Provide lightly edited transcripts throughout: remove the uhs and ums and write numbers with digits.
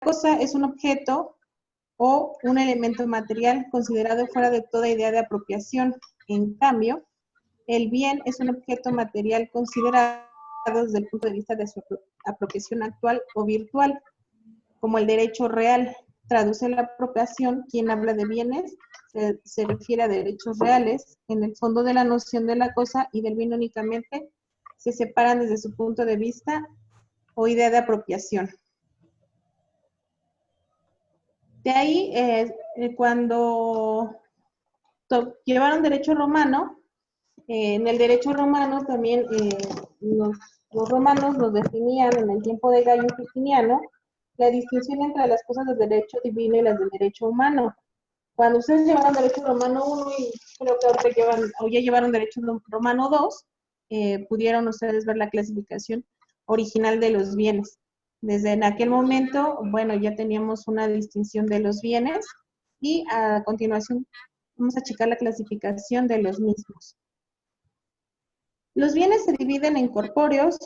cosa es un objeto o un elemento material considerado fuera de toda idea de apropiación. En cambio, el bien es un objeto material considerado desde el punto de vista de su apropiación actual o virtual, como el derecho real. Traduce la apropiación, quien habla de bienes se refiere a derechos reales. En el fondo de la noción de la cosa y del bien únicamente se separan desde su punto de vista o idea de apropiación. De ahí, cuando llevaron derecho romano, en el derecho romano también los romanos nos definían en el tiempo de Gallo Justiniano la distinción entre las cosas del derecho divino y las del derecho humano. Cuando ustedes llevaron derecho romano 1 y creo que ahorita ya llevaron derecho romano 2, pudieron ustedes ver la clasificación original de los bienes. Desde en aquel momento, bueno, ya teníamos una distinción de los bienes y a continuación vamos a checar la clasificación de los mismos. Los bienes se dividen en corpóreos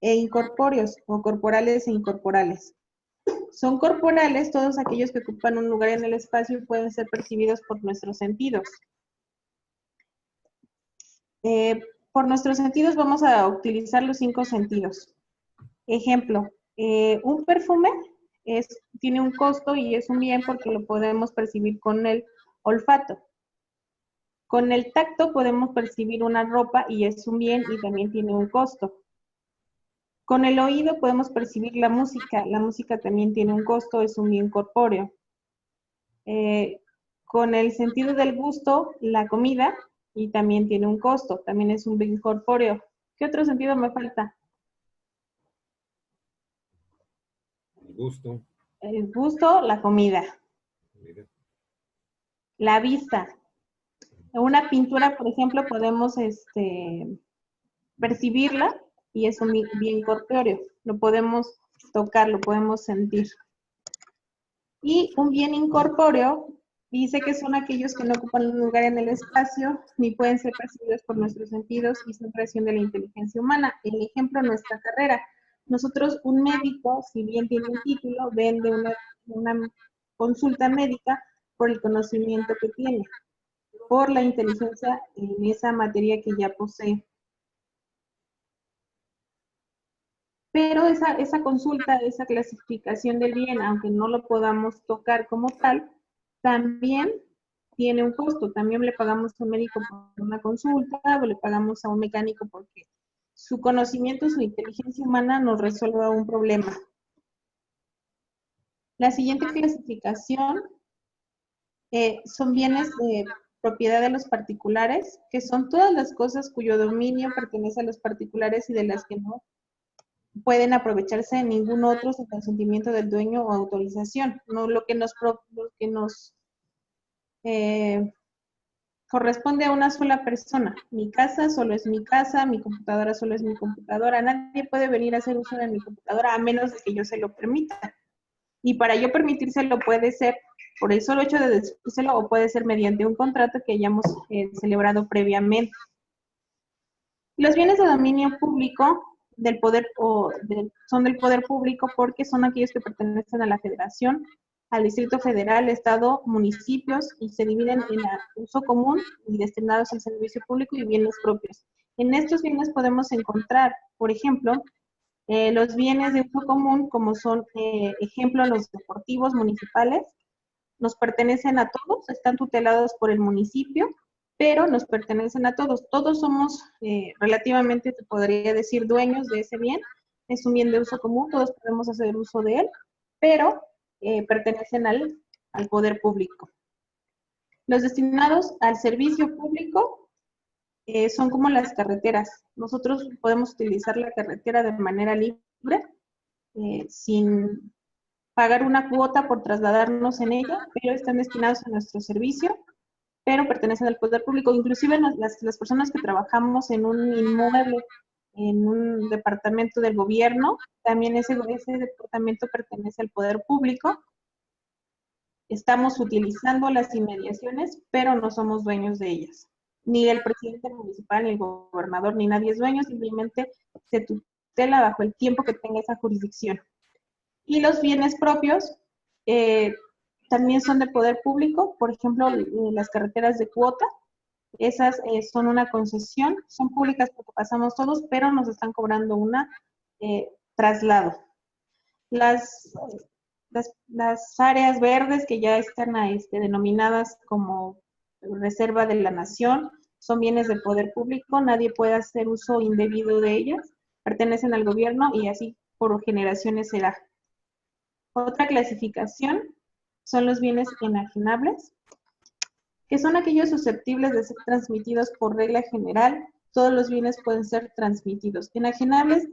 e incorpóreos, o corporales e incorporales. Son corporales todos aquellos que ocupan un lugar en el espacio y pueden ser percibidos por nuestros sentidos. Por nuestros sentidos vamos a utilizar los 5 sentidos. Ejemplo, un perfume tiene un costo y es un bien porque lo podemos percibir con el olfato. Con el tacto podemos percibir una ropa y es un bien y también tiene un costo. Con el oído podemos percibir la música también tiene un costo, es un bien corpóreo. Con el sentido del gusto, la comida, y también tiene un costo, también es un bien corpóreo. ¿Qué otro sentido me falta? El gusto. El gusto, la comida. La vista. Una pintura, por ejemplo, podemos percibirla y es un bien corpóreo. Lo podemos tocar, lo podemos sentir. Y un bien incorpóreo dice que son aquellos que no ocupan un lugar en el espacio ni pueden ser percibidos por nuestros sentidos y son creación de la inteligencia humana. El ejemplo, nuestra carrera. Nosotros, un médico, si bien tiene un título, vende una consulta médica por el conocimiento que tiene, por la inteligencia en esa materia que ya posee. Pero esa consulta, esa clasificación del bien, aunque no lo podamos tocar como tal, también tiene un costo. También le pagamos a un médico por una consulta o le pagamos a un mecánico porque su conocimiento, su inteligencia humana nos resuelva un problema. La siguiente clasificación son bienes de propiedad de los particulares, que son todas las cosas cuyo dominio pertenece a los particulares y de las que no pueden aprovecharse de ningún otro sin consentimiento del dueño o autorización. No lo que nos corresponde a una sola persona. Mi casa solo es mi casa, mi computadora solo es mi computadora. Nadie puede venir a hacer uso de mi computadora a menos de que yo se lo permita. Y para yo permitírselo puede ser por el solo hecho de decírselo o puede ser mediante un contrato que hayamos celebrado previamente. Los bienes de dominio público son del poder público porque son aquellos que pertenecen a la federación, al Distrito Federal, Estado, municipios y se dividen en uso común y destinados al servicio público y bienes propios. En estos bienes podemos encontrar, por ejemplo, los bienes de uso común, como son, ejemplo, los deportivos municipales, nos pertenecen a todos, están tutelados por el municipio, pero nos pertenecen a todos. Todos somos relativamente, se podría decir, dueños de ese bien. Es un bien de uso común, todos podemos hacer uso de él, pero pertenecen al poder público. Los destinados al servicio público son como las carreteras. Nosotros podemos utilizar la carretera de manera libre, sin pagar una cuota por trasladarnos en ella, pero están destinados a nuestro servicio, pero pertenecen al poder público. Inclusive las personas que trabajamos en un inmueble, en un departamento del gobierno, también ese departamento pertenece al poder público. Estamos utilizando las inmediaciones, pero no somos dueños de ellas. Ni el presidente municipal, ni el gobernador, ni nadie es dueño, simplemente se tutela bajo el tiempo que tenga esa jurisdicción. Y los bienes propios también son de poder público, por ejemplo, las carreteras de cuota, esas son una concesión, son públicas porque pasamos todos, pero nos están cobrando una traslado. Las áreas verdes que ya están denominadas como reserva de la nación, son bienes de poder público, nadie puede hacer uso indebido de ellas, pertenecen al gobierno y así por generaciones será. Otra clasificación son los bienes enajenables, que son aquellos susceptibles de ser transmitidos por regla general. Todos los bienes pueden ser transmitidos. Enajenables,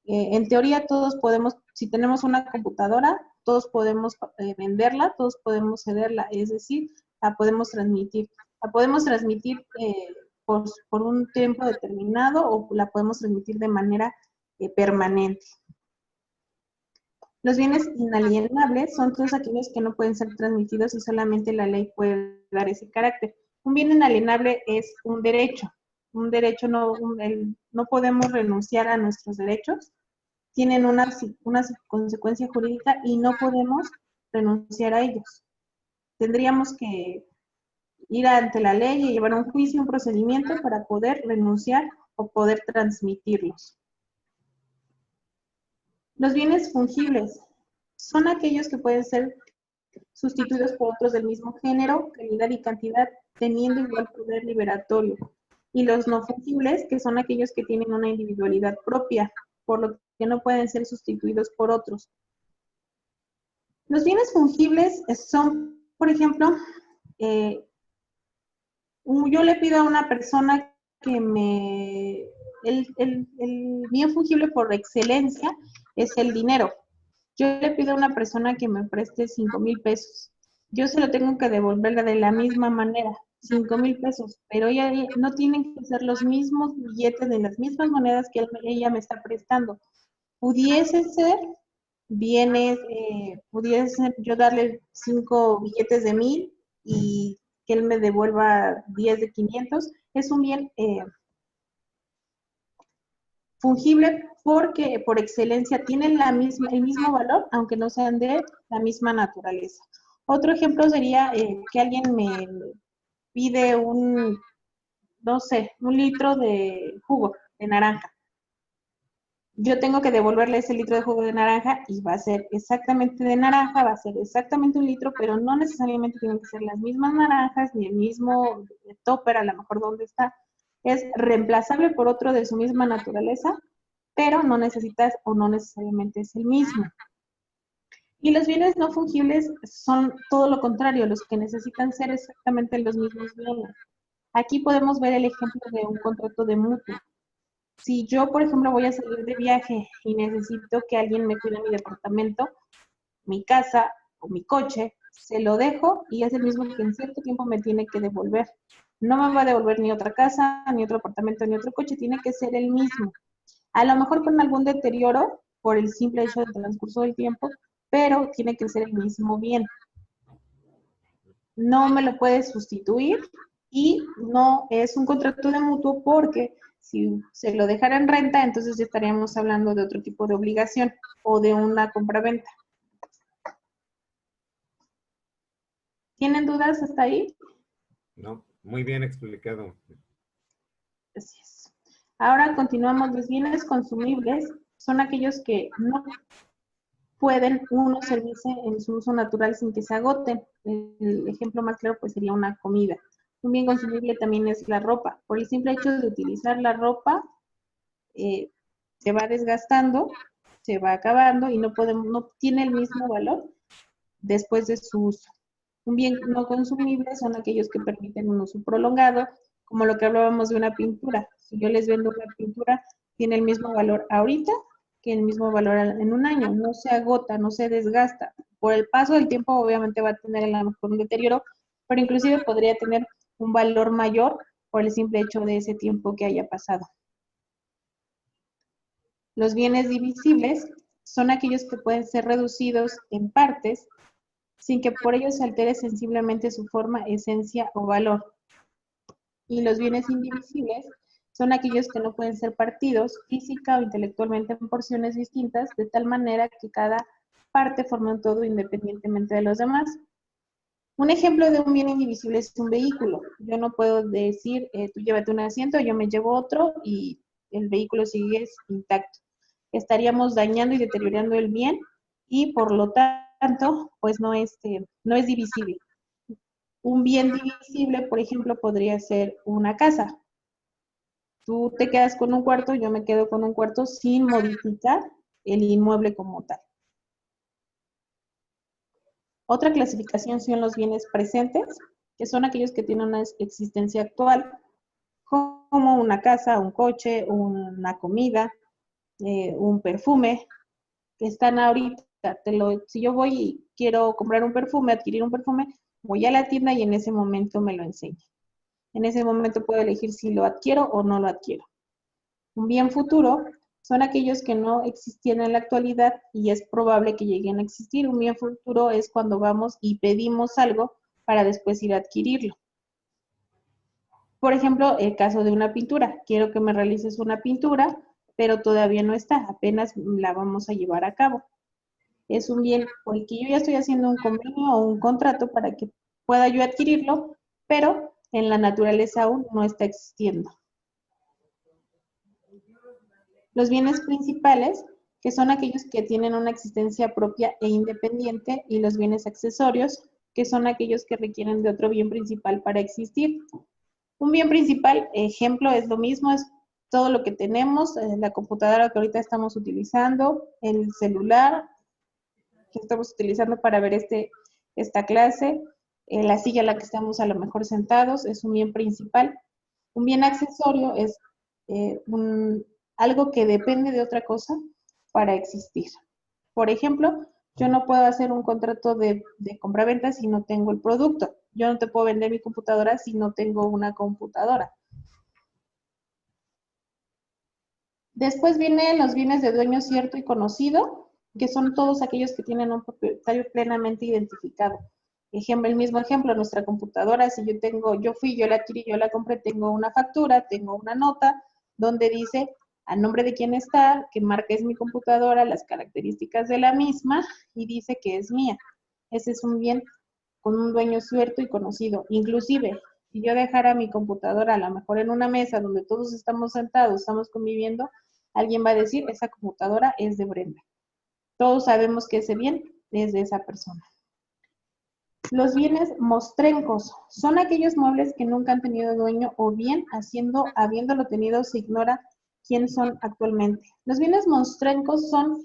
en teoría todos podemos, si tenemos una computadora, todos podemos venderla, todos podemos cederla, es decir, la podemos transmitir. La podemos transmitir por un tiempo determinado o la podemos transmitir de manera permanente. Los bienes inalienables son todos aquellos que no pueden ser transmitidos y solamente la ley puede dar ese carácter. Un bien inalienable es un derecho. Un derecho no podemos renunciar a nuestros derechos. Tienen una consecuencia jurídica y no podemos renunciar a ellos. Tendríamos que ir ante la ley y llevar un juicio, un procedimiento para poder renunciar o poder transmitirlos. Los bienes fungibles son aquellos que pueden ser sustituidos por otros del mismo género, calidad y cantidad, teniendo igual poder liberatorio. Y los no fungibles, que son aquellos que tienen una individualidad propia, por lo que no pueden ser sustituidos por otros. Los bienes fungibles son, por ejemplo, yo le pido a una persona que el bien fungible por excelencia es el dinero. Yo le pido a una persona que me preste 5,000 pesos. Yo se lo tengo que devolver de la misma manera, 5,000 pesos, pero no tienen que ser los mismos billetes de las mismas monedas que ella me está prestando. Pudiese ser pudiese yo darle 5 billetes de 1,000 y que él me devuelva 10 de 500. Es un bien fungible porque por excelencia tienen el mismo valor, aunque no sean de la misma naturaleza. Otro ejemplo sería que alguien me pide no sé, un litro de jugo de naranja. Yo tengo que devolverle ese litro de jugo de naranja y va a ser exactamente de naranja, va a ser exactamente un litro, pero no necesariamente tienen que ser las mismas naranjas ni el mismo topper, a lo mejor donde está. Es reemplazable por otro de su misma naturaleza, pero no necesitas o no necesariamente es el mismo. Y los bienes no fungibles son todo lo contrario, los que necesitan ser exactamente los mismos bienes. Aquí podemos ver el ejemplo de un contrato de mutuo. Si yo, por ejemplo, voy a salir de viaje y necesito que alguien me cuide mi departamento, mi casa o mi coche, se lo dejo y es el mismo que en cierto tiempo me tiene que devolver. No me va a devolver ni otra casa, ni otro apartamento, ni otro coche, tiene que ser el mismo. A lo mejor con algún deterioro por el simple hecho del transcurso del tiempo, pero tiene que ser el mismo bien. No me lo puede sustituir y no es un contrato de mutuo porque si se lo dejara en renta, entonces ya estaríamos hablando de otro tipo de obligación o de una compraventa. ¿Tienen dudas hasta ahí? No, muy bien explicado. Así es. Ahora continuamos. Los bienes consumibles son aquellos que no pueden uno servirse en su uso natural sin que se agoten. El ejemplo más claro pues sería una comida. Un bien consumible también es la ropa. Por el simple hecho de utilizar la ropa, se va desgastando, se va acabando y no tiene el mismo valor después de su uso. Un bien no consumible son aquellos que permiten un uso prolongado, como lo que hablábamos de una pintura. Si yo les vendo una pintura, tiene el mismo valor ahorita que el mismo valor en un año. No se agota, no se desgasta. Por el paso del tiempo, obviamente va a tener a lo mejor un deterioro, pero inclusive podría tener un valor mayor por el simple hecho de ese tiempo que haya pasado. Los bienes divisibles son aquellos que pueden ser reducidos en partes sin que por ello se altere sensiblemente su forma, esencia o valor. Y los bienes indivisibles son aquellos que no pueden ser partidos física o intelectualmente en porciones distintas, de tal manera que cada parte forman todo independientemente de los demás. Un ejemplo de un bien indivisible es un vehículo. Yo no puedo decir, tú llévate un asiento, yo me llevo otro y el vehículo sigue intacto. Estaríamos dañando y deteriorando el bien y por lo tanto, pues no es divisible. Un bien divisible, por ejemplo, podría ser una casa. Tú te quedas con un cuarto, yo me quedo con un cuarto sin modificar el inmueble como tal. Otra clasificación son los bienes presentes, que son aquellos que tienen una existencia actual, como una casa, un coche, una comida, un perfume, que están ahorita. Si yo voy y quiero comprar un perfume, adquirir un perfume, voy a la tienda y en ese momento me lo enseña. En ese momento puedo elegir si lo adquiero o no lo adquiero. Un bien futuro son aquellos que no existían en la actualidad y es probable que lleguen a existir. Un bien futuro es cuando vamos y pedimos algo para después ir a adquirirlo. Por ejemplo, el caso de una pintura. Quiero que me realices una pintura, pero todavía no está, apenas la vamos a llevar a cabo. Es un bien por el que yo ya estoy haciendo un convenio o un contrato para que pueda yo adquirirlo, pero en la naturaleza aún no está existiendo. Los bienes principales, que son aquellos que tienen una existencia propia e independiente, y los bienes accesorios, que son aquellos que requieren de otro bien principal para existir. Un bien principal, ejemplo, es lo mismo, es todo lo que tenemos, la computadora que ahorita estamos utilizando, el celular que estamos utilizando para ver esta clase, la silla en la que estamos a lo mejor sentados, es un bien principal. Un bien accesorio es algo que depende de otra cosa para existir. Por ejemplo, yo no puedo hacer un contrato de compraventa si no tengo el producto. Yo no te puedo vender mi computadora si no tengo una computadora. Después vienen los bienes de dueño cierto y conocido, que son todos aquellos que tienen un propietario plenamente identificado. El mismo ejemplo, nuestra computadora, si yo la adquirí, yo la compré, tengo una factura, tengo una nota donde dice a nombre de quién está, qué marca es mi computadora, las características de la misma y dice que es mía. Ese es un bien con un dueño cierto y conocido. Inclusive, si yo dejara mi computadora a lo mejor en una mesa donde todos estamos sentados, estamos conviviendo, alguien va a decir, esa computadora es de Brenda. Todos sabemos que ese bien es de esa persona. Los bienes mostrencos son aquellos muebles que nunca han tenido dueño o bien habiéndolo tenido se ignora quién son actualmente. Los bienes mostrencos son,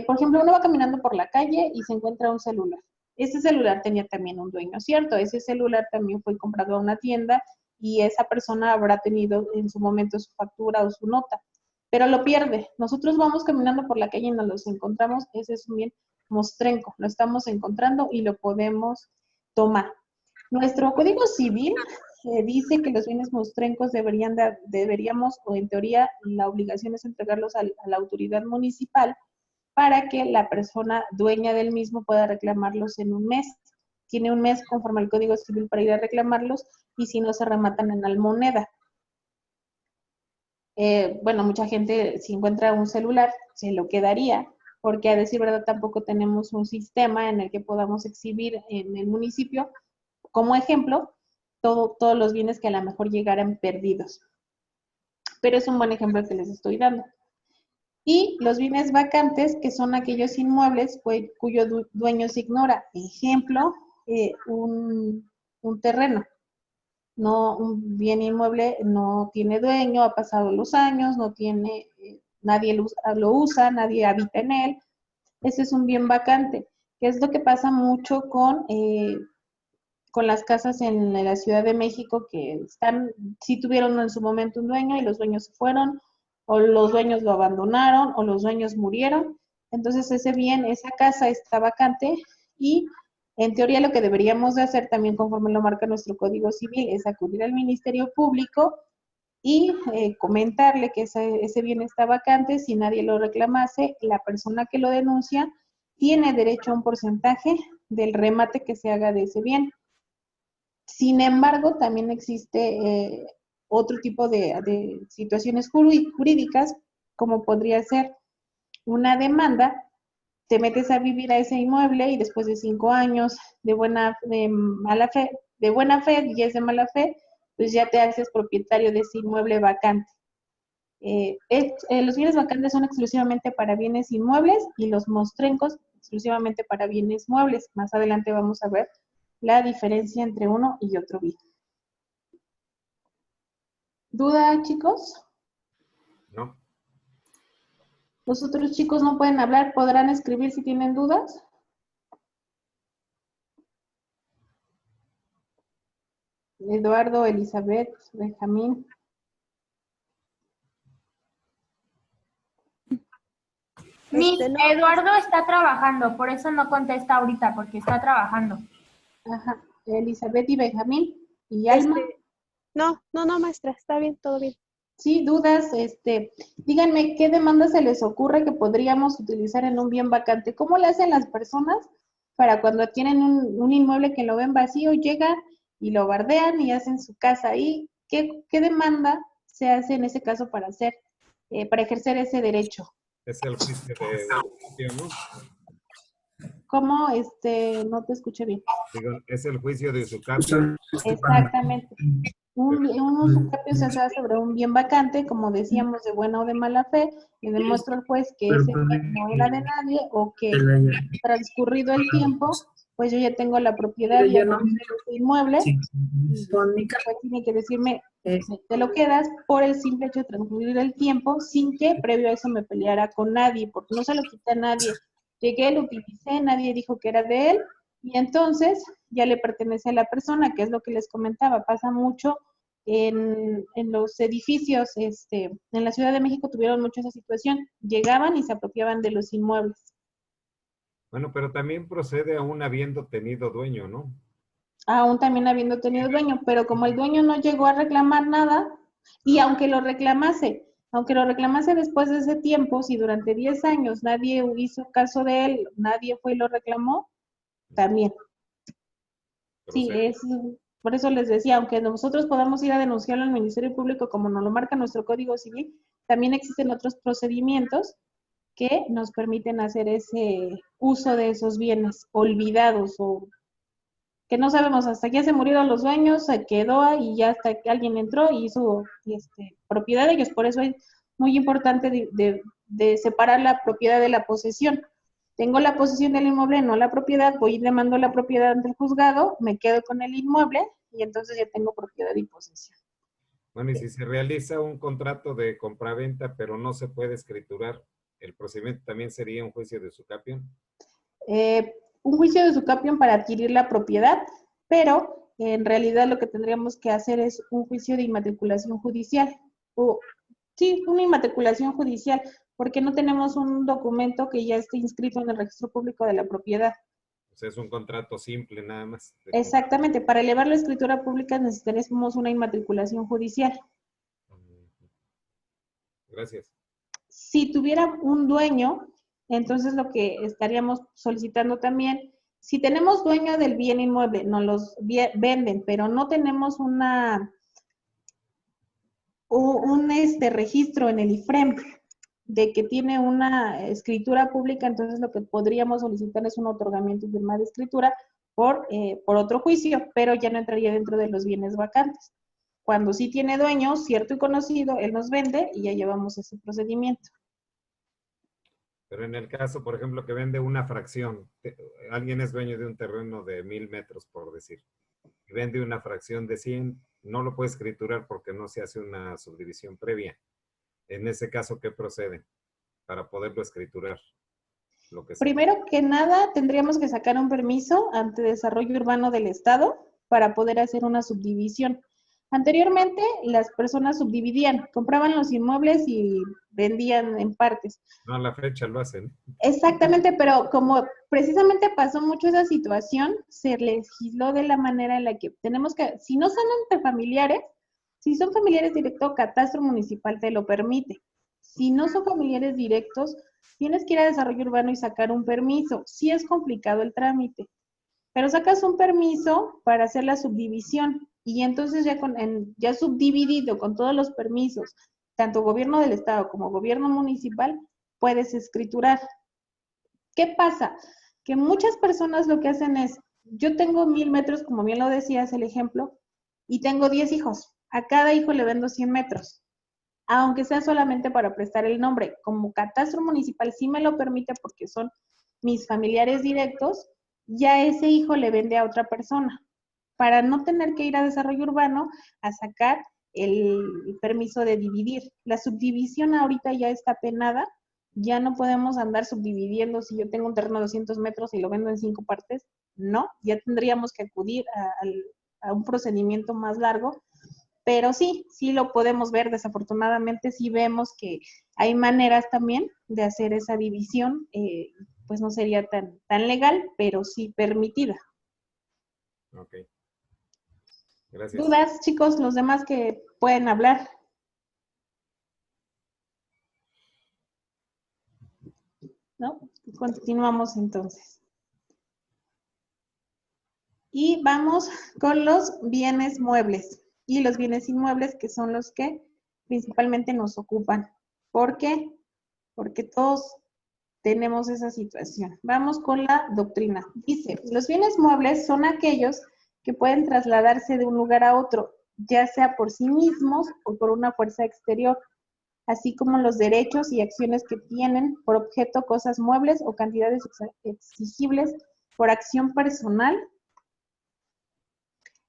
por ejemplo, uno va caminando por la calle y se encuentra un celular. Ese celular tenía también un dueño, ¿cierto? Ese celular también fue comprado a una tienda y esa persona habrá tenido en su momento su factura o su nota, pero lo pierde. Nosotros vamos caminando por la calle y nos los encontramos, ese es un bien mostrenco, lo estamos encontrando y lo podemos tomar. Nuestro Código Civil dice que los bienes mostrencos deberíamos, o en teoría, la obligación es entregarlos a la autoridad municipal para que la persona dueña del mismo pueda reclamarlos en un mes. Tiene un mes conforme al Código Civil para ir a reclamarlos y si no se rematan en almoneda. Bueno, mucha gente si encuentra un celular se lo quedaría, porque a decir verdad tampoco tenemos un sistema en el que podamos exhibir en el municipio, como ejemplo, todos los bienes que a lo mejor llegaran perdidos. Pero es un buen ejemplo que les estoy dando. Y los bienes vacantes, que son aquellos inmuebles cuyo dueño se ignora. Ejemplo, un terreno. No, un bien inmueble no tiene dueño, ha pasado los años, no tiene, nadie lo usa, nadie habita en él. Ese es un bien vacante, que es lo que pasa mucho con las casas en la Ciudad de México que sí tuvieron en su momento un dueño y los dueños se fueron, o los dueños lo abandonaron, o los dueños murieron. Entonces ese bien, esa casa está vacante y en teoría lo que deberíamos de hacer también conforme lo marca nuestro Código Civil es acudir al Ministerio Público y comentarle que ese bien está vacante. Si nadie lo reclamase, la persona que lo denuncia tiene derecho a un porcentaje del remate que se haga de ese bien. Sin embargo, también existe otro tipo de situaciones jurídicas, como podría ser una demanda te metes a vivir a ese inmueble y después de 5 años de buena fe y es de mala fe, pues ya te haces propietario de ese inmueble vacante. Los bienes vacantes son exclusivamente para bienes inmuebles y los mostrencos exclusivamente para bienes muebles. Más adelante vamos a ver la diferencia entre uno y otro bien. ¿Duda, chicos? No. Los otros chicos no pueden hablar, podrán escribir si tienen dudas. Eduardo, Elizabeth, Benjamín. Eduardo está trabajando, por eso no contesta ahorita, porque está trabajando. Ajá. Elizabeth y Benjamín. ¿Y Alma? No, maestra, está bien, todo bien. Sí, dudas, díganme qué demanda se les ocurre que podríamos utilizar en un bien vacante. ¿Cómo le hacen las personas para cuando tienen un inmueble que lo ven vacío, llegan y lo bardean y hacen su casa ahí? ¿Qué demanda se hace en ese caso para ejercer ese derecho? Es el juicio de ¿no? ¿Cómo? No te escuché bien. Digo, es el juicio de usucapio. Exactamente. Un usucapio se hace sobre un bien vacante, como decíamos, de buena o de mala fe, y demuestra el juez que ese bien no era de nadie o que transcurrido el tiempo, pues yo ya tengo la propiedad y el uso de ese inmueble, y pues tiene que decirme, te lo quedas por el simple hecho de transcurrir el tiempo sin que previo a eso me peleara con nadie, porque no se lo quité a nadie. Llegué, lo utilicé, nadie dijo que era de él, y entonces ya le pertenece a la persona, que es lo que les comentaba, pasa mucho en los edificios, en la Ciudad de México tuvieron mucho esa situación, llegaban y se apropiaban de los inmuebles. Bueno, pero también procede aún habiendo tenido dueño, ¿no? Aún también habiendo tenido dueño, pero como el dueño no llegó a reclamar nada, y aunque lo reclamase después de ese tiempo, si durante 10 años nadie hizo caso de él, nadie fue y lo reclamó, también. Sí, por eso les decía, aunque nosotros podamos ir a denunciarlo al Ministerio Público como nos lo marca nuestro Código Civil, también existen otros procedimientos que nos permiten hacer ese uso de esos bienes olvidados o que no sabemos hasta que ya se murieron los dueños, se quedó ahí y ya hasta que alguien entró y hizo propiedad de ellos. Por eso es muy importante de separar la propiedad de la posesión. Tengo la posesión del inmueble, no la propiedad, voy y demando la propiedad ante el juzgado, me quedo con el inmueble y entonces ya tengo propiedad y posesión. Bueno, y si se realiza un contrato de compraventa, pero no se puede escriturar, ¿el procedimiento también sería un juicio de usucapión? Un juicio de usucapión para adquirir la propiedad, pero en realidad lo que tendríamos que hacer es un juicio de inmatriculación judicial. Sí, una inmatriculación judicial, porque no tenemos un documento que ya esté inscrito en el registro público de la propiedad. O sea, es un contrato simple nada más. Exactamente, para elevar la escritura pública necesitaríamos una inmatriculación judicial. Gracias. Si tuviera un dueño, entonces lo que estaríamos solicitando también, si tenemos dueño del bien inmueble, nos los venden, pero no tenemos un registro en el IFREM de que tiene una escritura pública, entonces lo que podríamos solicitar es un otorgamiento y firma de escritura por otro juicio, pero ya no entraría dentro de los bienes vacantes. Cuando sí tiene dueño, cierto y conocido, él nos vende y ya llevamos ese procedimiento. Pero en el caso, por ejemplo, que vende una fracción, alguien es dueño de un terreno de 1000 metros, por decir, y vende una fracción de 100, no lo puede escriturar porque no se hace una subdivisión previa. En ese caso, ¿qué procede para poderlo escriturar? Primero que nada, tendríamos que sacar un permiso ante Desarrollo Urbano del Estado para poder hacer una subdivisión. Anteriormente, las personas subdividían, compraban los inmuebles y vendían en partes. No, a la fecha lo hacen. Exactamente, pero como precisamente pasó mucho esa situación, se legisló de la manera en la que tenemos que, si no son entre familiares, si son familiares directos, Catastro Municipal te lo permite. Si no son familiares directos, tienes que ir a Desarrollo Urbano y sacar un permiso. Sí es complicado el trámite, pero sacas un permiso para hacer la subdivisión y entonces ya subdividido con todos los permisos, tanto gobierno del estado como gobierno municipal, puedes escriturar. ¿Qué pasa? Que muchas personas lo que hacen es, yo tengo 1000 metros, como bien lo decías el ejemplo, y tengo 10 hijos. A cada hijo le vendo 100 metros, aunque sea solamente para prestar el nombre. Como catastro municipal sí me lo permite porque son mis familiares directos, ya ese hijo le vende a otra persona, para no tener que ir a desarrollo urbano a sacar el permiso de dividir. La subdivisión ahorita ya está penada, ya no podemos andar subdividiendo si yo tengo un terreno de 200 metros y lo vendo en 5 partes, no, ya tendríamos que acudir a un procedimiento más largo, pero sí, sí lo podemos ver, desafortunadamente sí vemos que hay maneras también de hacer esa división, pues no sería tan legal, pero sí permitida. Ok. Gracias. ¿Dudas, chicos? Los demás que pueden hablar. ¿No? Continuamos entonces. Y vamos con los bienes muebles y los bienes inmuebles, que son los que principalmente nos ocupan. ¿Por qué? Porque todos tenemos esa situación. Vamos con la doctrina. Dice, los bienes muebles son aquellos que pueden trasladarse de un lugar a otro, ya sea por sí mismos o por una fuerza exterior, así como los derechos y acciones que tienen por objeto cosas muebles o cantidades exigibles por acción personal,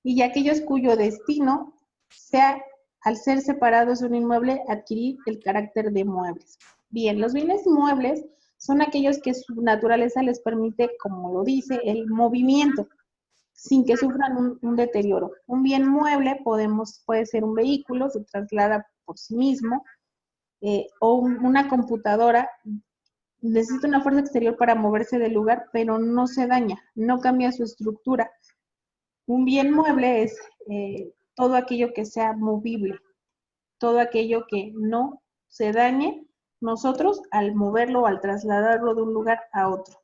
y aquellos cuyo destino sea, al ser separados de un inmueble, adquirir el carácter de muebles. Bien, los bienes muebles son aquellos que su naturaleza les permite, como lo dice, el movimiento, sin que sufran un deterioro. Un bien mueble puede ser un vehículo, se traslada por sí mismo, o una computadora, necesita una fuerza exterior para moverse del lugar, pero no se daña, no cambia su estructura. Un bien mueble es todo aquello que sea movible, todo aquello que no se dañe nosotros al moverlo o al trasladarlo de un lugar a otro.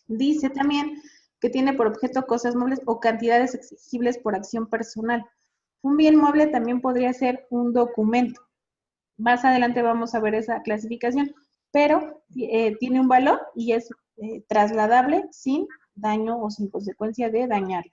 Dice también que tiene por objeto cosas muebles o cantidades exigibles por acción personal. Un bien mueble también podría ser un documento. Más adelante vamos a ver esa clasificación, pero tiene un valor y es trasladable sin daño o sin consecuencia de dañarlo.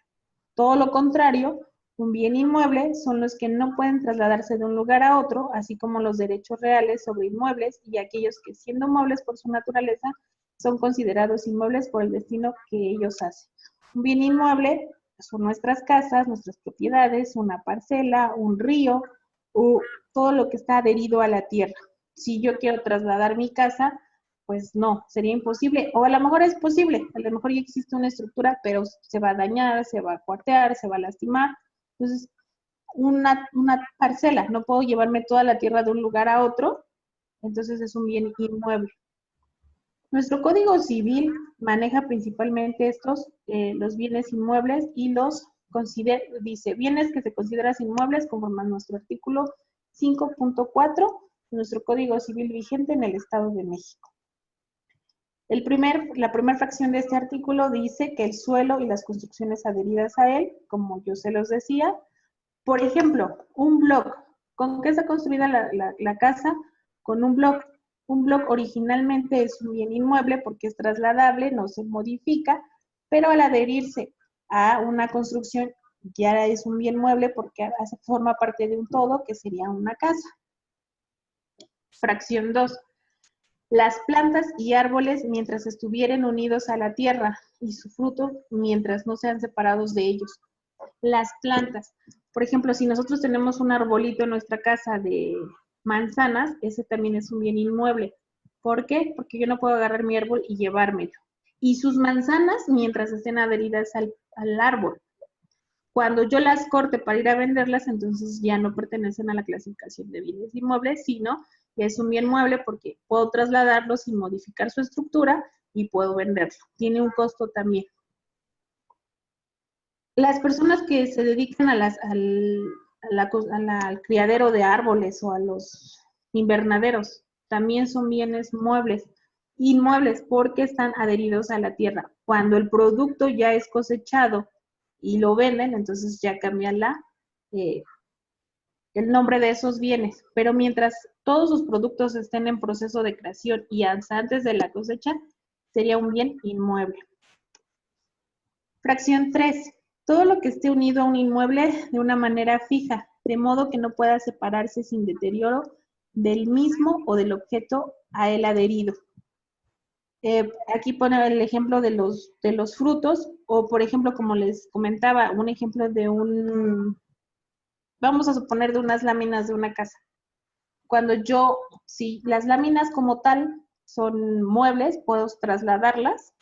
Todo lo contrario, un bien inmueble son los que no pueden trasladarse de un lugar a otro, así como los derechos reales sobre inmuebles y aquellos que, siendo muebles por su naturaleza, son considerados inmuebles por el destino que ellos hacen. Un bien inmueble son nuestras casas, nuestras propiedades, una parcela, un río, o todo lo que está adherido a la tierra. Si yo quiero trasladar mi casa, pues no, sería imposible, o a lo mejor es posible, a lo mejor ya existe una estructura, pero se va a dañar, se va a cuartear, se va a lastimar. Entonces, una parcela, no puedo llevarme toda la tierra de un lugar a otro, entonces es un bien inmueble. Nuestro Código Civil maneja principalmente los bienes inmuebles y dice, bienes que se consideran inmuebles conforme a nuestro artículo 5.4 de nuestro Código Civil vigente en el Estado de México. La primera fracción de este artículo dice que el suelo y las construcciones adheridas a él, como yo se los decía, por ejemplo, un bloc. ¿Con qué está construida la casa? Con un bloc. Un bloc originalmente es un bien inmueble porque es trasladable, no se modifica, pero al adherirse a una construcción ya es un bien mueble porque forma parte de un todo que sería una casa. Fracción 2. Las plantas y árboles mientras estuvieren unidos a la tierra y su fruto mientras no sean separados de ellos. Las plantas. Por ejemplo, si nosotros tenemos un arbolito en nuestra casa de manzanas, ese también es un bien inmueble. ¿Por qué? Porque yo no puedo agarrar mi árbol y llevármelo. Y sus manzanas mientras estén adheridas al árbol. Cuando yo las corte para ir a venderlas, entonces ya no pertenecen a la clasificación de bienes inmuebles, sino que es un bien mueble porque puedo trasladarlo sin modificar su estructura y puedo venderlo. Tiene un costo también. Las personas que se dedican al criadero de árboles o a los invernaderos también son bienes muebles, inmuebles porque están adheridos a la tierra. Cuando el producto ya es cosechado y lo venden, entonces ya cambia el nombre de esos bienes. Pero mientras todos sus productos estén en proceso de creación y hasta antes de la cosecha, sería un bien inmueble. Fracción 3. Todo lo que esté unido a un inmueble de una manera fija, de modo que no pueda separarse sin deterioro del mismo o del objeto a él adherido. Aquí pone el ejemplo de los frutos, o por ejemplo, como les comentaba, un ejemplo de vamos a suponer de unas láminas de una casa. Si las láminas como tal son muebles, puedo trasladarlas.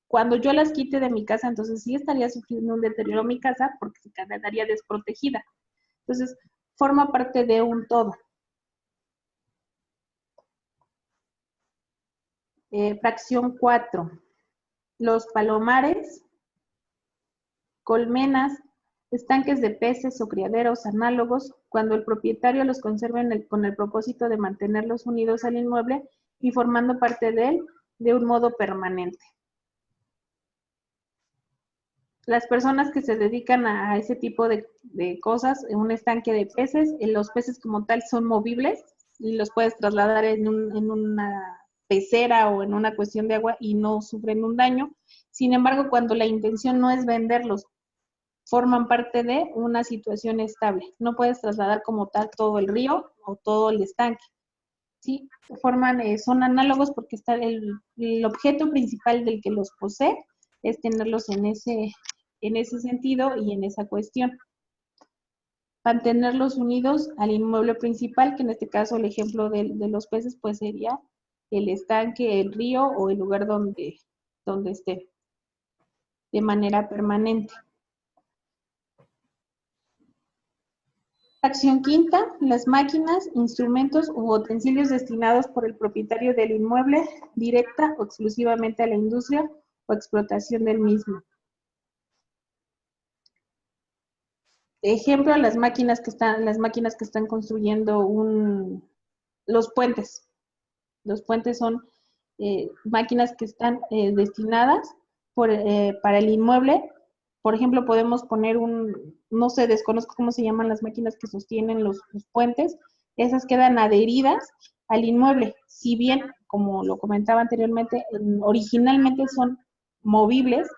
Cuando yo las quite de mi casa, entonces sí estaría sufriendo un deterioro mi casa porque se quedaría desprotegida. Entonces, forma parte de un todo. Fracción 4. Los palomares, colmenas, estanques de peces o criaderos análogos, cuando el propietario los conserva con el propósito de mantenerlos unidos al inmueble y formando parte de él de un modo permanente. Las personas que se dedican a ese tipo de cosas, en un estanque de peces, los peces como tal son movibles y los puedes trasladar en una pecera o en una cuestión de agua y no sufren un daño. Sin embargo, cuando la intención no es venderlos, forman parte de una situación estable. No puedes trasladar como tal todo el río o todo el estanque. ¿Sí? Son análogos porque está el objeto principal del que los posee es tenerlos en ese sentido y en esa cuestión. Mantenerlos unidos al inmueble principal, que en este caso el ejemplo de los peces pues sería el estanque, el río o el lugar donde esté, de manera permanente. Fracción 5. Las máquinas, instrumentos u utensilios destinados por el propietario del inmueble directa o exclusivamente a la industria o explotación del mismo. Ejemplo, las máquinas que están construyendo los puentes. Los puentes son máquinas que están destinadas para el inmueble. Por ejemplo, podemos poner no sé, desconozco cómo se llaman las máquinas que sostienen los puentes. Esas quedan adheridas al inmueble. Si bien, como lo comentaba anteriormente, originalmente son movibles,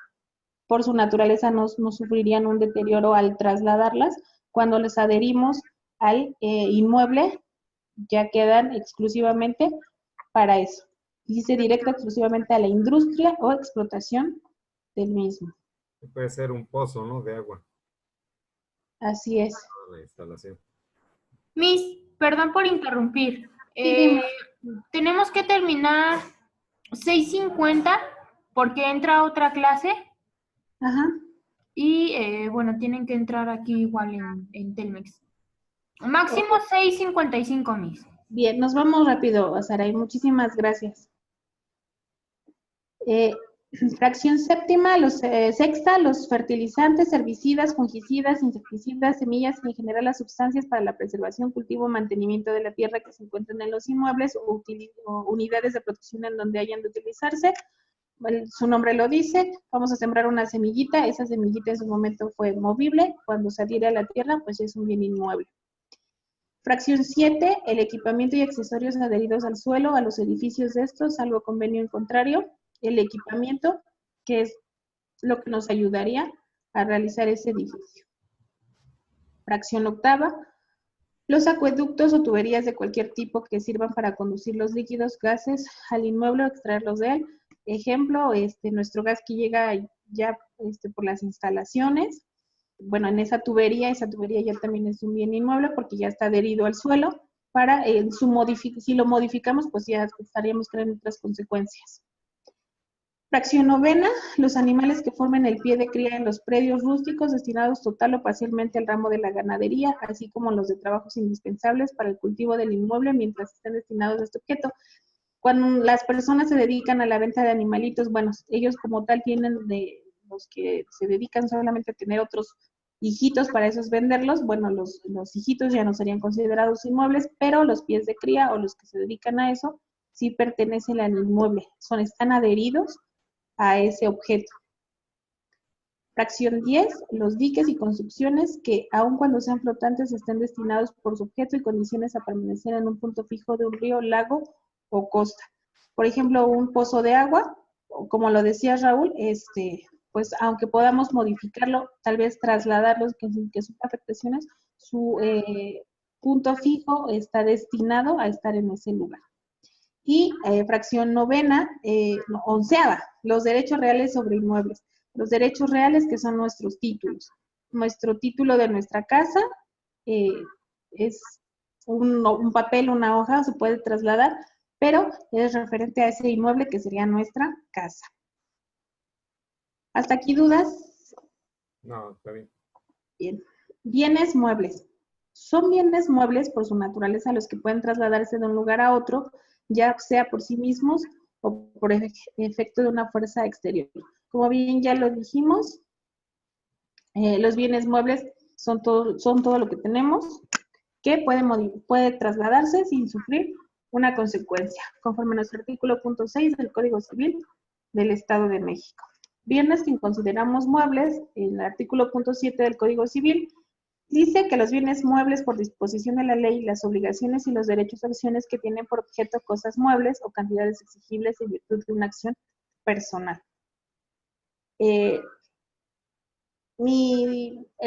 por su naturaleza no sufrirían un deterioro al trasladarlas. Cuando les adherimos al inmueble, ya quedan exclusivamente para eso. Dice directo exclusivamente a la industria o explotación del mismo. Puede ser un pozo, ¿no? De agua. Así es. La instalación. Miss, perdón por interrumpir. Sí, dime. Tenemos que terminar 6:50 porque entra otra clase Ajá. y bueno, tienen que entrar aquí igual en Telmex. Máximo 6:55, Miss. Bien, nos vamos rápido, Saray. Muchísimas gracias. Fracción séptima, sexta, los fertilizantes, herbicidas, fungicidas, insecticidas, semillas y en general las sustancias para la preservación, cultivo, mantenimiento de la tierra que se encuentran en los inmuebles o unidades de protección en donde hayan de utilizarse. Su nombre lo dice, vamos a sembrar una semillita, esa semillita en su momento fue movible, cuando se adhiere a la tierra, pues es un bien inmueble. Fracción 7, el equipamiento y accesorios adheridos al suelo, a los edificios de estos, salvo convenio en contrario. El equipamiento, que es lo que nos ayudaría a realizar ese edificio. Fracción 8, los acueductos o tuberías de cualquier tipo que sirvan para conducir los líquidos, gases al inmueble o extraerlos de él. Ejemplo, nuestro gas que llega ya por las instalaciones. Bueno, en esa tubería ya también es un bien inmueble porque ya está adherido al suelo. Si lo modificamos, pues ya estaríamos creando otras consecuencias. Fracción 9, los animales que formen el pie de cría en los predios rústicos destinados total o parcialmente al ramo de la ganadería, así como los de trabajos indispensables para el cultivo del inmueble mientras estén destinados a este objeto. Cuando las personas se dedican a la venta de animalitos, bueno, ellos como tal tienen de los que se dedican solamente a tener otros hijitos para esos venderlos, bueno, los hijitos ya no serían considerados inmuebles, pero los pies de cría o los que se dedican a eso sí pertenecen al inmueble, están adheridos a ese objeto. Fracción 10, los diques y construcciones que, aun cuando sean flotantes, estén destinados por su objeto y condiciones a permanecer en un punto fijo de un río, lago o costa. Por ejemplo, un pozo de agua como lo decía Raúl, pues aunque podamos modificarlo, tal vez trasladarlos, que sus afectaciones, su punto fijo está destinado a estar en ese lugar. Y fracción novena, no, onceava, los derechos reales sobre inmuebles. Los derechos reales que son nuestros títulos. Nuestro título de nuestra casa es un papel, una hoja, se puede trasladar, pero es referente a ese inmueble que sería nuestra casa. ¿Hasta aquí dudas? No, está bien. Bien. Bienes muebles. Son bienes muebles por su naturaleza los que pueden trasladarse de un lugar a otro, ya sea por sí mismos o por efecto de una fuerza exterior. Como bien ya lo dijimos, los bienes muebles son todo lo que tenemos que puede trasladarse sin sufrir una consecuencia, conforme a nuestro artículo punto 6 del Código Civil del Estado de México. Bienes que consideramos muebles, el artículo punto 7 del Código Civil dice que los bienes muebles por disposición de la ley, las obligaciones y los derechos o acciones que tienen por objeto cosas muebles o cantidades exigibles en virtud de una acción personal. El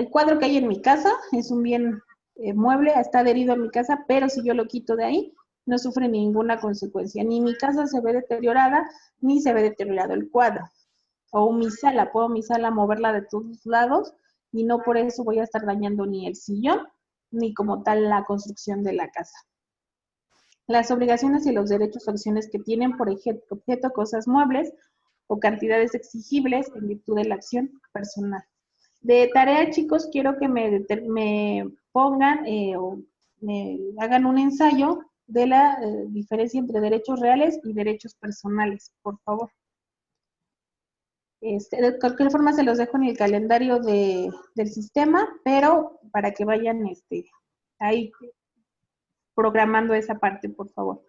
cuadro que hay en mi casa es un bien mueble, está adherido a mi casa, pero si yo lo quito de ahí, no sufre ninguna consecuencia. Ni mi casa se ve deteriorada, ni se ve deteriorado el cuadro. O mi sala, puedo mi sala moverla de todos lados y no por eso voy a estar dañando ni el sillón, ni como tal la construcción de la casa. Las obligaciones y los derechos o acciones que tienen por objeto cosas muebles o cantidades exigibles en virtud de la acción personal. De tarea, chicos, quiero que me pongan o me hagan un ensayo de la diferencia entre derechos reales y derechos personales, por favor. De cualquier forma se los dejo en el calendario del sistema, pero para que vayan ahí programando esa parte, por favor.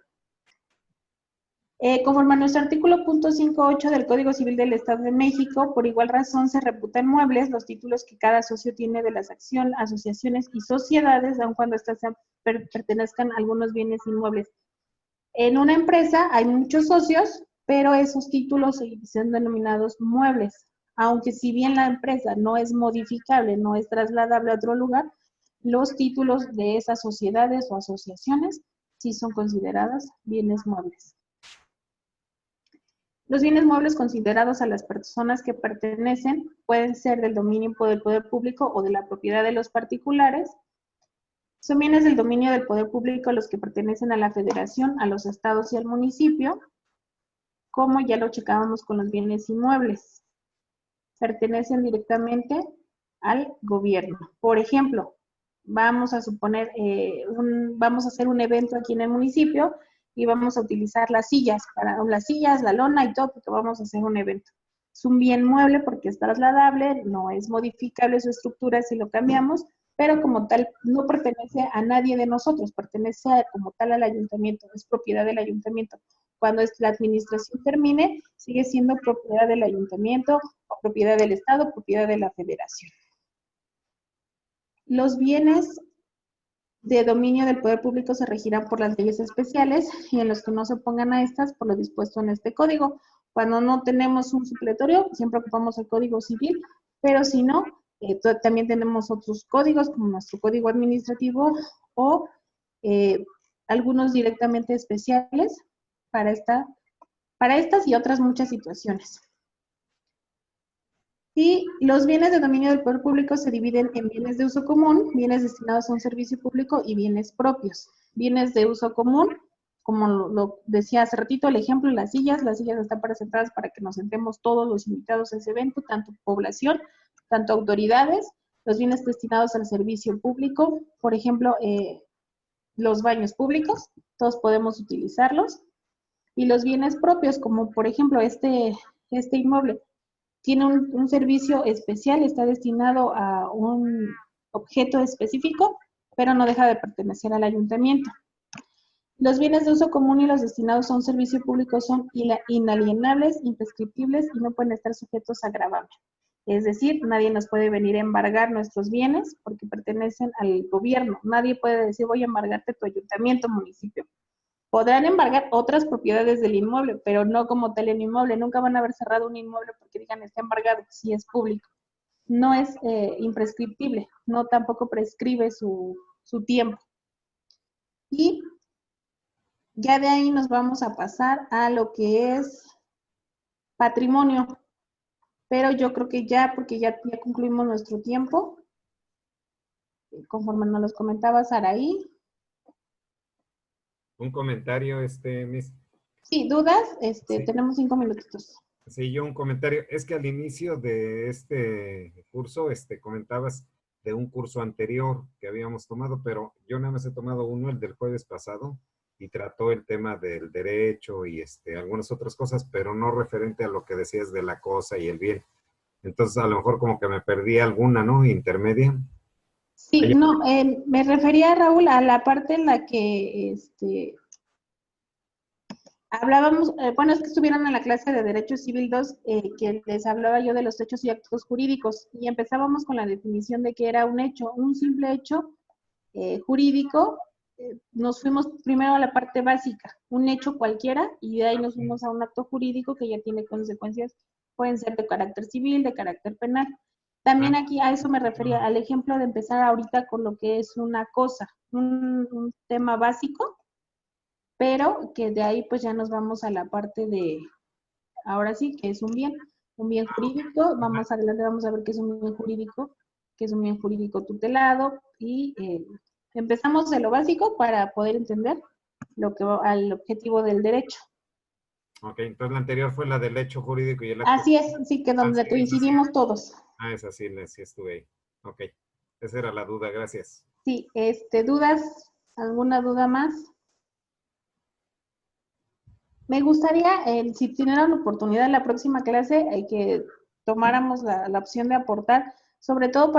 Conforme a nuestro artículo punto 5.8 del Código Civil del Estado de México, por igual razón se reputan muebles los títulos que cada socio tiene de las asociaciones y sociedades, aun cuando estas pertenezcan a algunos bienes inmuebles. En una empresa hay muchos socios, pero esos títulos son denominados muebles. Aunque si bien la empresa no es modificable, no es trasladable a otro lugar, los títulos de esas sociedades o asociaciones sí son consideradas bienes muebles. Los bienes muebles considerados a las personas que pertenecen pueden ser del dominio del poder público o de la propiedad de los particulares. Son bienes del dominio del poder público los que pertenecen a la federación, a los estados y al municipio, como ya lo checábamos con los bienes inmuebles. Pertenecen directamente al gobierno. Por ejemplo, vamos a suponer, vamos a hacer un evento aquí en el municipio y vamos a utilizar las sillas, la lona y todo, porque vamos a hacer un evento. Es un bien mueble porque es trasladable, no es modificable su estructura si lo cambiamos, pero como tal no pertenece a nadie de nosotros, pertenece como tal al ayuntamiento, es propiedad del ayuntamiento. Cuando la administración termine, sigue siendo propiedad del ayuntamiento, o propiedad del Estado, propiedad de la federación. Los bienes de dominio del poder público se regirán por las leyes especiales y en los que no se opongan a estas por lo dispuesto en este código. Cuando no tenemos un supletorio, siempre ocupamos el Código Civil, pero si no, también tenemos otros códigos como nuestro Código Administrativo o algunos directamente especiales para estas y otras muchas situaciones. Y los bienes de dominio del poder público se dividen en bienes de uso común, bienes destinados a un servicio público y bienes propios. Bienes de uso común, como lo decía hace ratito, el ejemplo, las sillas están presentadas para que nos sentemos todos los invitados a ese evento, tanto población, tanto autoridades. Los bienes destinados al servicio público, por ejemplo, los baños públicos, todos podemos utilizarlos. Y los bienes propios, como por ejemplo este inmueble, tiene un servicio especial, está destinado a un objeto específico, pero no deja de pertenecer al ayuntamiento. Los bienes de uso común y los destinados a un servicio público son inalienables, imprescriptibles y no pueden estar sujetos a gravamen. Es decir, nadie nos puede venir a embargar nuestros bienes porque pertenecen al gobierno. Nadie puede decir, voy a embargarte tu ayuntamiento, municipio. Podrán embargar otras propiedades del inmueble, pero no como tal el inmueble. Nunca van a haber cerrado un inmueble porque digan está embargado, si es público. No es imprescriptible, no tampoco prescribe su tiempo. Y ya de ahí nos vamos a pasar a lo que es patrimonio. Pero yo creo que ya, porque ya concluimos nuestro tiempo, conforme nos los comentaba Saraí. Un comentario, Miss. Sí, ¿dudas? Sí. Tenemos 5 minutitos. Sí, yo un comentario. Es que al inicio de este curso, comentabas de un curso anterior que habíamos tomado, pero yo nada más he tomado uno, el del jueves pasado, y trató el tema del derecho y algunas otras cosas, pero no referente a lo que decías de la cosa y el bien. Entonces, a lo mejor como que me perdí alguna, ¿no? Intermedia. Sí, no, me refería, Raúl, a la parte en la que hablábamos, bueno, es que estuvieron en la clase de Derecho Civil 2, que les hablaba yo de los hechos y actos jurídicos, y empezábamos con la definición de que era un hecho, un simple hecho jurídico. Nos fuimos primero a la parte básica, un hecho cualquiera, y de ahí nos fuimos a un acto jurídico que ya tiene consecuencias, pueden ser de carácter civil, de carácter penal. También aquí a eso me refería, al ejemplo de empezar ahorita con lo que es una cosa, un tema básico, pero que de ahí pues ya nos vamos a la parte de, ahora sí, que es un bien jurídico. Más adelante vamos a ver qué es un bien jurídico, que es un bien jurídico tutelado, y empezamos de lo básico para poder entender al objetivo del derecho. Ok, entonces la anterior fue la del hecho jurídico y el acto. Así es, sí, que donde coincidimos todos. Ah, esa sí, sí estuve ahí. Ok, esa era la duda, gracias. Sí, ¿dudas? ¿Alguna duda más? Me gustaría, si tienen la oportunidad en la próxima clase, que tomáramos la opción de aportar, sobre todo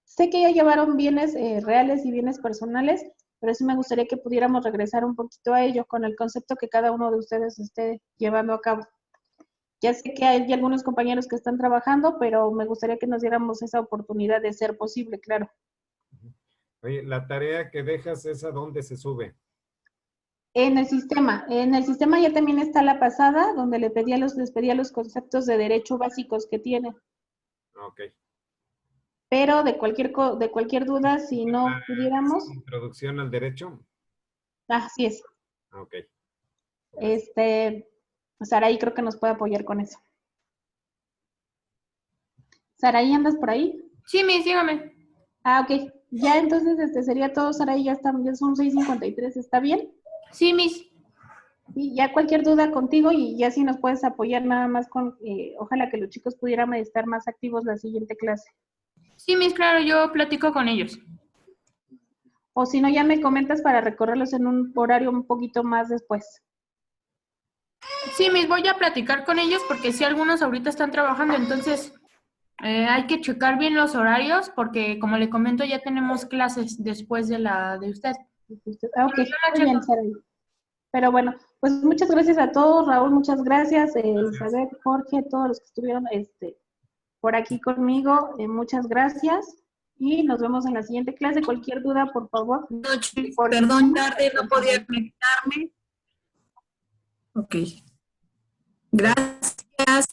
sé que ya llevaron bienes reales y bienes personales, pero sí me gustaría que pudiéramos regresar un poquito a ello con el concepto que cada uno de ustedes esté llevando a cabo. Ya sé que hay algunos compañeros que están trabajando, pero me gustaría que nos diéramos esa oportunidad de ser posible, claro. Oye, la tarea que dejas es a dónde se sube. En el sistema ya también está la pasada, donde les pedía los conceptos de derecho básicos que tienen. Ok. Pero de cualquier duda, si no pudiéramos, Introducción al derecho. así es. Ok. Saraí creo que nos puede apoyar con eso. Saraí, ¿andas por ahí? Sí, Miss, dígame. Ah, ok. Ya entonces sería todo, Saraí, ya son 6:53, ¿está bien? Sí, Miss. Y ya cualquier duda contigo, y ya si nos puedes apoyar nada más con, ojalá que los chicos pudieran estar más activos la siguiente clase. Sí, Miss, claro, yo platico con ellos. O si no, ya me comentas para recorrerlos en un horario un poquito más después. Sí, Miss, voy a platicar con ellos porque sí, algunos ahorita están trabajando, entonces hay que checar bien los horarios porque, como le comento, ya tenemos clases después de la de usted. Ok, muy bien, Saraí. Pero bueno, pues muchas gracias a todos, Raúl, muchas gracias, Elizabeth, Jorge, todos los que estuvieron por aquí conmigo, muchas gracias, y nos vemos en la siguiente clase. Cualquier duda, por favor. Perdón, tarde, no podía conectarme. Ok. Gracias.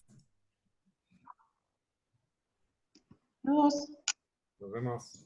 Nos Nos vemos.